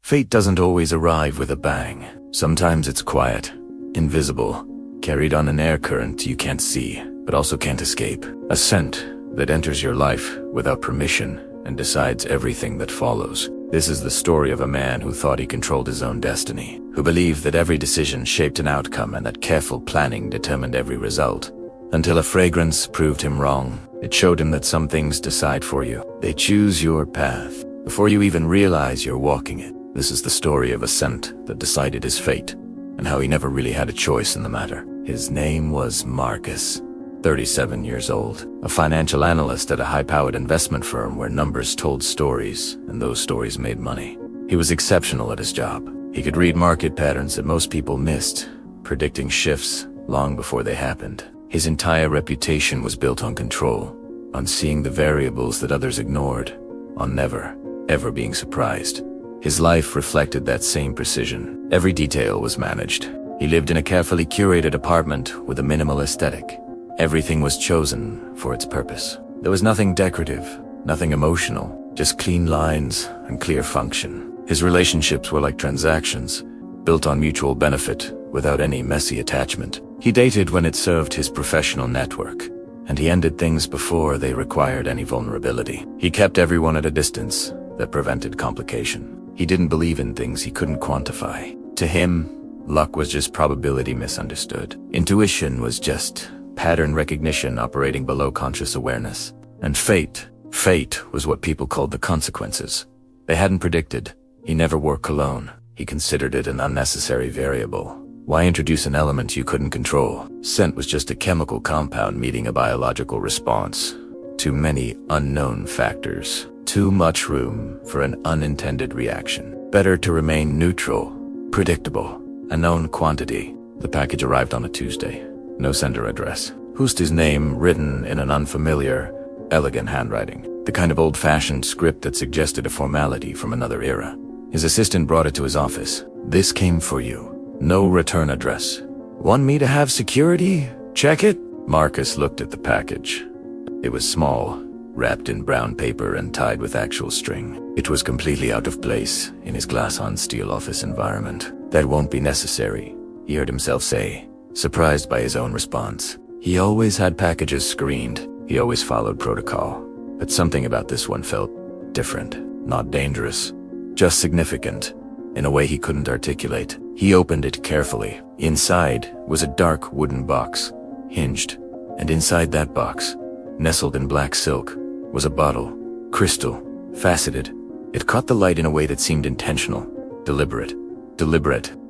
Fate doesn't always arrive with a bang. Sometimes it's quiet, invisible, carried on an air current you can't see, but also can't escape. A scent that enters your life without permission and decides everything that follows. This is the story of a man who thought he controlled his own destiny, who believed that every decision shaped an outcome and that careful planning determined every result. Until a fragrance proved him wrong. It showed him that some things decide for you. They choose your path before you even realize you're walking it. This is the story of a scent that decided his fate, and how he never really had a choice in the matter. His name was Marcus, 37 years old, a financial analyst at a high-powered investment firm where numbers told stories, and those stories made money. He was exceptional at his job. He could read market patterns that most people missed, predicting shifts long before they happened. His entire reputation was built on control, on seeing the variables that others ignored, on never, ever being surprised. His life reflected that same precision. Every detail was managed. He lived in a carefully curated apartment with a minimal aesthetic. Everything was chosen for its purpose. There was nothing decorative, nothing emotional, just clean lines and clear function. His relationships were like transactions, built on mutual benefit without any messy attachment. He dated when it served his professional network, and he ended things before they required any vulnerability. He kept everyone at a distance that prevented complication. He didn't believe in things he couldn't quantify. To him, luck was just probability misunderstood. Intuition was just pattern recognition operating below conscious awareness. And fate was what people called the consequences. They hadn't predicted. He never wore cologne. He considered it an unnecessary variable. Why introduce an element you couldn't control? Scent was just a chemical compound meeting a biological response. Too many unknown factors. Too much room for an unintended reaction. Better to remain neutral, predictable, a known quantity. The package arrived on a Tuesday. No sender address. Husta's name written in an unfamiliar, elegant handwriting. The kind of old-fashioned script that suggested a formality from another era. His assistant brought it to his office. This came for you. No return address. Want me to have security? Check it? Marcus looked at the package. It was small, wrapped in brown paper and tied with actual string. It was completely out of place in his glass-on-steel office environment. That won't be necessary, he heard himself say, surprised by his own response. He always had packages screened. He always followed protocol. But something about this one felt different, not dangerous, just significant, in a way he couldn't articulate. He opened it carefully. Inside was a dark wooden box, hinged, and inside that box, nestled in black silk, was a bottle, crystal, faceted. It caught the light in a way that seemed intentional, deliberate.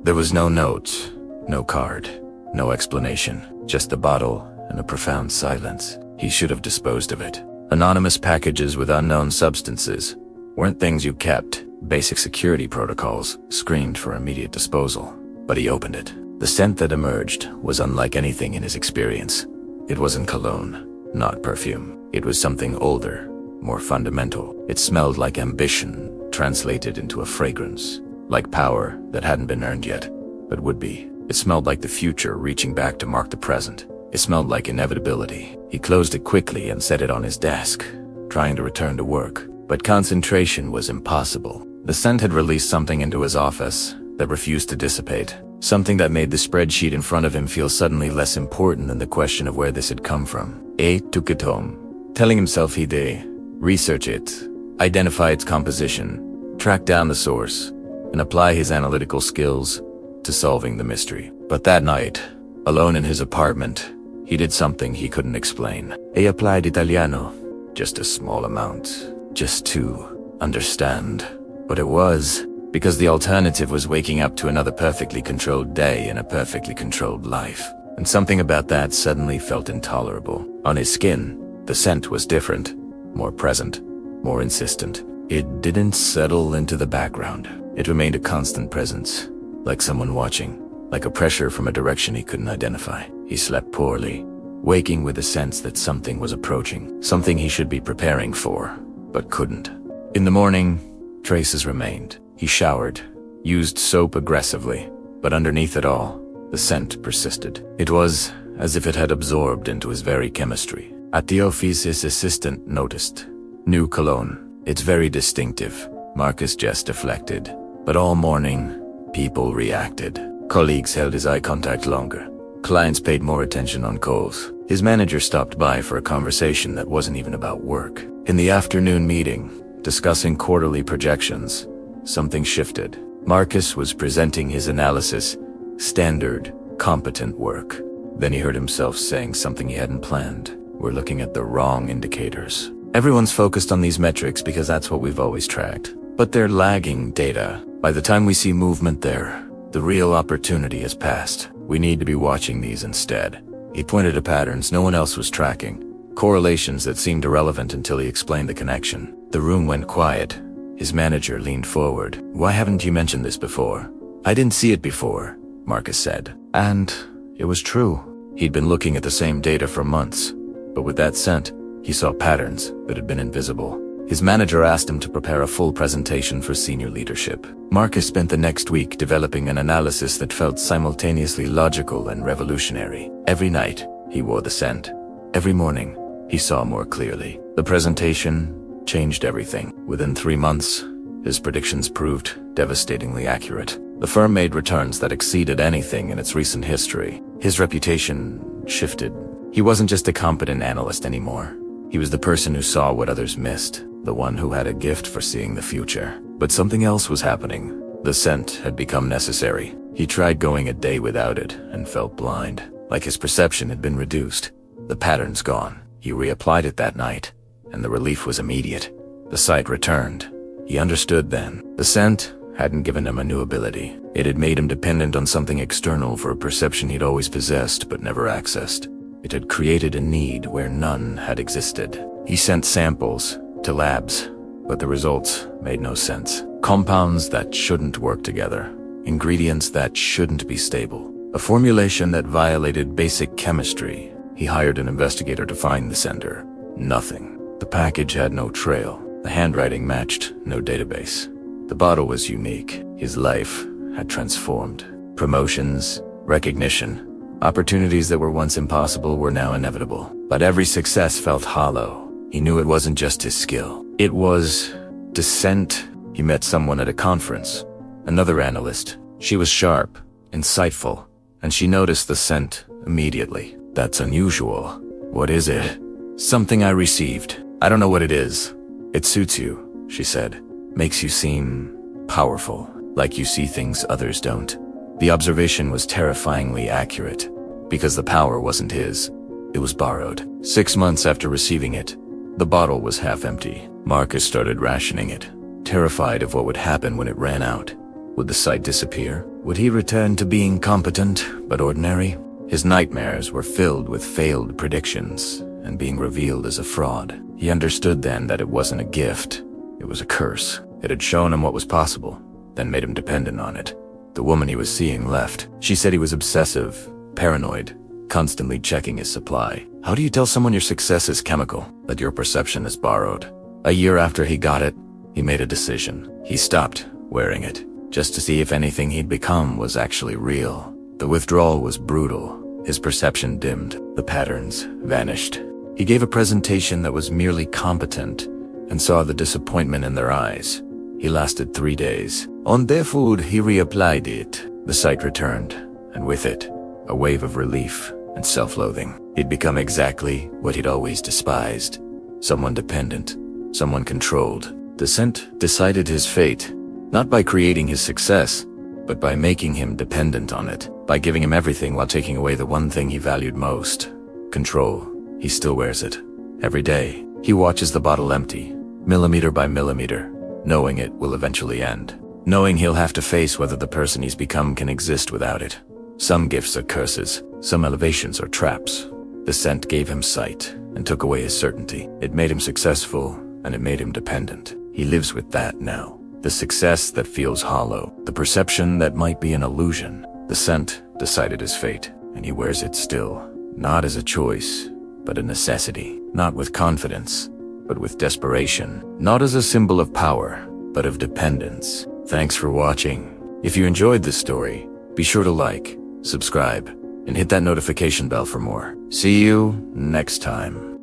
There was no note, no card, no explanation, just the bottle and a profound silence. He should have disposed of it. Anonymous packages with unknown substances weren't things you kept, basic security protocols, screened for immediate disposal. But he opened it. The scent that emerged was unlike anything in his experience. It wasn't cologne, not perfume. It was something older, more fundamental. It smelled like ambition, translated into a fragrance. Like power that hadn't been earned yet, but would be. It smelled like the future reaching back to mark the present. It smelled like inevitability. He closed it quickly and set it on his desk, trying to return to work. But concentration was impossible. The scent had released something into his office that refused to dissipate. Something that made the spreadsheet in front of him feel suddenly less important than the question of where this had come from. He took it home, telling himself he'd research it, identify its composition, track down the source, and apply his analytical skills to solving the mystery. But that night, alone in his apartment, he did something he couldn't explain. He applied Italiano, just a small amount, just to understand what it was, because the alternative was waking up to another perfectly controlled day in a perfectly controlled life. And something about that suddenly felt intolerable. On his skin, the scent was different, more present, more insistent. It didn't settle into the background. It remained a constant presence, like someone watching, like a pressure from a direction he couldn't identify. He slept poorly, waking with a sense that something was approaching, something he should be preparing for, but couldn't. In the morning, traces remained. He showered, used soap aggressively, but underneath it all, the scent persisted. It was as if it had absorbed into his very chemistry. At the office, his assistant noticed. New cologne. It's very distinctive. Marcus just deflected. But all morning, people reacted. Colleagues held his eye contact longer. Clients paid more attention on calls. His manager stopped by for a conversation that wasn't even about work. In the afternoon meeting, discussing quarterly projections, something shifted. Marcus was presenting his analysis, standard, competent work. Then he heard himself saying something he hadn't planned. We're looking at the wrong indicators. Everyone's focused on these metrics because that's what we've always tracked. But they're lagging data. By the time we see movement there, the real opportunity has passed. We need to be watching these instead. He pointed to patterns no one else was tracking, correlations that seemed irrelevant until he explained the connection. The room went quiet. His manager leaned forward. Why haven't you mentioned this before? I didn't see it before, Marcus said. And it was true. He'd been looking at the same data for months, but with that scent, he saw patterns that had been invisible. His manager asked him to prepare a full presentation for senior leadership. Marcus spent the next week developing an analysis that felt simultaneously logical and revolutionary. Every night, he wore the scent. Every morning, he saw more clearly. The presentation changed everything. Within 3 months, his predictions proved devastatingly accurate. The firm made returns that exceeded anything in its recent history. His reputation shifted. He wasn't just a competent analyst anymore. He was the person who saw what others missed, the one who had a gift for seeing the future. But something else was happening. The scent had become necessary. He tried going a day without it and felt blind, like his perception had been reduced. The pattern's gone. He reapplied it that night, and the relief was immediate. The sight returned. He understood then. The scent hadn't given him a new ability. It had made him dependent on something external for a perception he'd always possessed but never accessed. It had created a need where none had existed. He sent samples to labs, but the results made no sense. Compounds that shouldn't work together. Ingredients that shouldn't be stable. A formulation that violated basic chemistry. He hired an investigator to find the sender. Nothing. The package had no trail. The handwriting matched no database. The bottle was unique. His life had transformed. Promotions, recognition, opportunities that were once impossible were now inevitable. But every success felt hollow. He knew it wasn't just his skill. It was descent. He met someone at a conference, another analyst. She was sharp, insightful, and she noticed the scent immediately. That's unusual. What is it? Something I received. I don't know what it is. It suits you, she said. Makes you seem powerful, like you see things others don't. The observation was terrifyingly accurate, because the power wasn't his. It was borrowed. 6 months after receiving it, the bottle was half empty. Marcus started rationing it, terrified of what would happen when it ran out. Would the sight disappear? Would he return to being competent, but ordinary? His nightmares were filled with failed predictions and being revealed as a fraud. He understood then that it wasn't a gift. It was a curse. It had shown him what was possible, then made him dependent on it. The woman he was seeing left. She said he was obsessive, paranoid, constantly checking his supply. How do you tell someone your success is chemical, that your perception is borrowed? A year after he got it, he made a decision. He stopped wearing it, just to see if anything he'd become was actually real. The withdrawal was brutal. His perception dimmed. The patterns vanished. He gave a presentation that was merely competent and saw the disappointment in their eyes. He lasted 3 days. On their food, he reapplied it. The sight returned, and with it, a wave of relief and self-loathing. He'd become exactly what he'd always despised. Someone dependent, someone controlled. The scent decided his fate, not by creating his success, but by making him dependent on it, by giving him everything while taking away the one thing he valued most: control. He still wears it. Every day, he watches the bottle empty, millimeter by millimeter, knowing it will eventually end. Knowing he'll have to face whether the person he's become can exist without it. Some gifts are curses, some elevations are traps. The scent gave him sight and took away his certainty. It made him successful, and it made him dependent. He lives with that now. The success that feels hollow, the perception that might be an illusion. The scent decided his fate, and he wears it still, not as a choice, but a necessity. Not with confidence, but with desperation. Not as a symbol of power, but of dependence. Thanks for watching. If you enjoyed this story, be sure to like, subscribe, and hit that notification bell for more. See you next time.